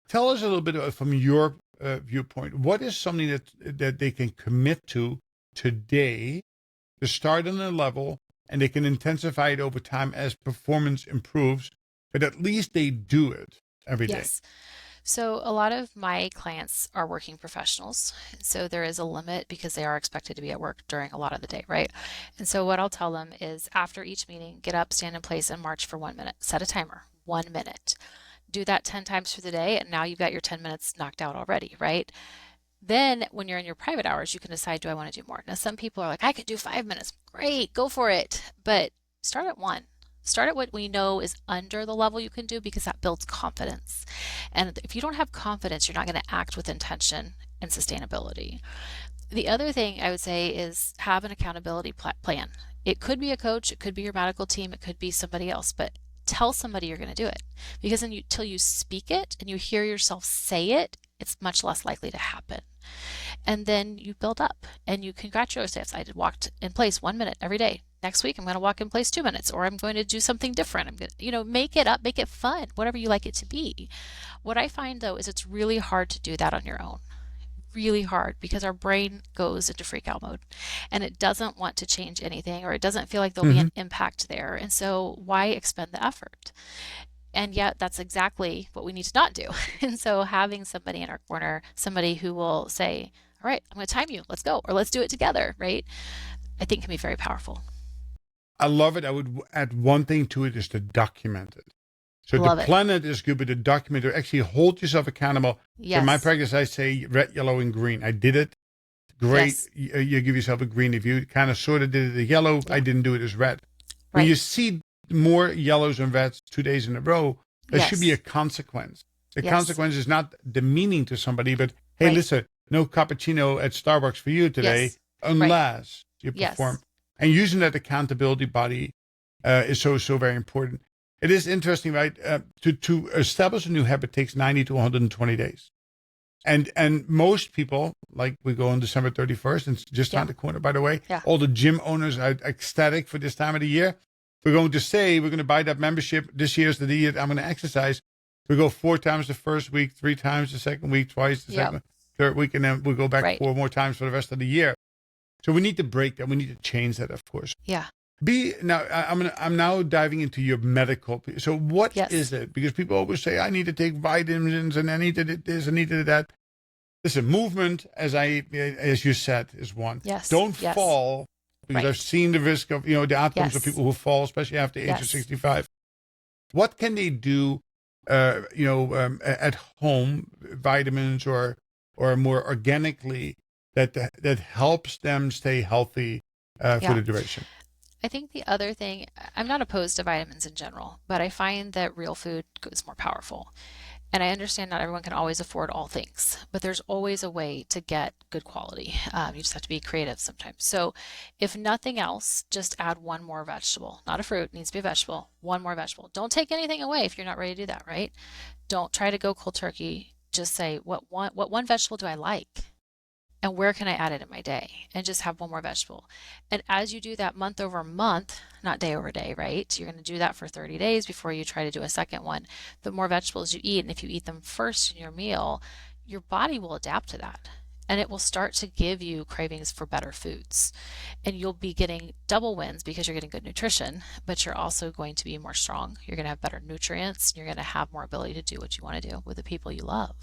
Tell us a little bit from your viewpoint. What is something that they can commit to today to start on a level, and they can intensify it over time as performance improves, but at least they do it every day? Yes. So a lot of my clients are working professionals. So there is a limit because they are expected to be at work during a lot of the day, right? And so what I'll tell them is after each meeting, get up, stand in place, and march for 1 minute. Set a timer, 1 minute. Do that 10 times for the day, and now you've got your 10 minutes knocked out already, right? Then when you're in your private hours, you can decide, do I want to do more? Now, some people are like, I could do 5 minutes. Great, go for it. But start at one. Start at what we know is under the level you can do, because that builds confidence. And if you don't have confidence, you're not going to act with intention and sustainability. The other thing I would say is have an accountability plan. It could be a coach, it could be your medical team, it could be somebody else, but tell somebody you're going to do it, because until you speak it and you hear yourself say it, it's much less likely to happen. And then you build up and you congratulate yourself. I did walked in place 1 minute every day. Next week, I'm going to walk in place 2 minutes, or I'm going to do something different. I'm going to, make it up, make it fun, whatever you like it to be. What I find though is it's really hard to do that on your own. Really hard, because our brain goes into freak out mode and it doesn't want to change anything, or it doesn't feel like there'll be Mm-hmm. an impact there. And so why expend the effort? And yet that's exactly what we need to not do. And so having somebody in our corner, somebody who will say, all right, I'm going to time you, let's go, or let's do it together, right? I think can be very powerful. I love it. I would add one thing to it is to document it. So the Love it. planet is good, but the document, or actually hold yourself accountable. So in my Yes. practice, I say red, yellow, and green. I did it. Great. Yes. You give yourself a green. If you kind of sort of did it as yellow, I Yeah. didn't do it as red. When Right. you see more yellows and reds 2 days in a row, there should be a Yes. consequence. The Yes. consequence is not demeaning to somebody, but hey, Right. listen, no cappuccino at Starbucks for you today, Yes. Right. unless you perform. Yes. And using that accountability body is so very important. It is interesting, right? To establish a new habit takes 90 to 120 days. And most people, like we go on December 31st, and it's just Yeah. around the corner, by the way, Yeah. all the gym owners are ecstatic for this time of the year. We're going to say we're going to buy that membership. This year's the year I'm going to exercise. We go 4 times the first week, 3 times the second week, twice the Yep. second, third week, and then we'll go back Right. 4 more times for the rest of the year. So we need to break that. We need to change that, of course. Yeah. I'm now diving into your medical. So what Yes. is it? Because people always say I need to take vitamins and I need to do this, I need to do that. Listen, movement, as you said, is one. Yes. Don't Yes. fall, because I've Right. seen the risk of the outcomes of Yes. people who fall, especially after the age of Yes. 65. What can they do, at home, vitamins or more organically that helps them stay healthy for Yeah. the duration? I think the other thing, I'm not opposed to vitamins in general, but I find that real food is more powerful. And I understand not everyone can always afford all things, but there's always a way to get good quality. You just have to be creative sometimes. So, if nothing else, just add one more vegetable. Not a fruit, it needs to be a vegetable. One more vegetable. Don't take anything away if you're not ready to do that, right? Don't try to go cold turkey. Just say, what one vegetable do I like? And where can I add it in my day? And just have one more vegetable. And as you do that month over month, not day over day, right? You're going to do that for 30 days before you try to do a second one. The more vegetables you eat, and if you eat them first in your meal, your body will adapt to that. And it will start to give you cravings for better foods. And you'll be getting double wins because you're getting good nutrition, but you're also going to be more strong. You're going to have better nutrients. And you're going to have more ability to do what you want to do with the people you love.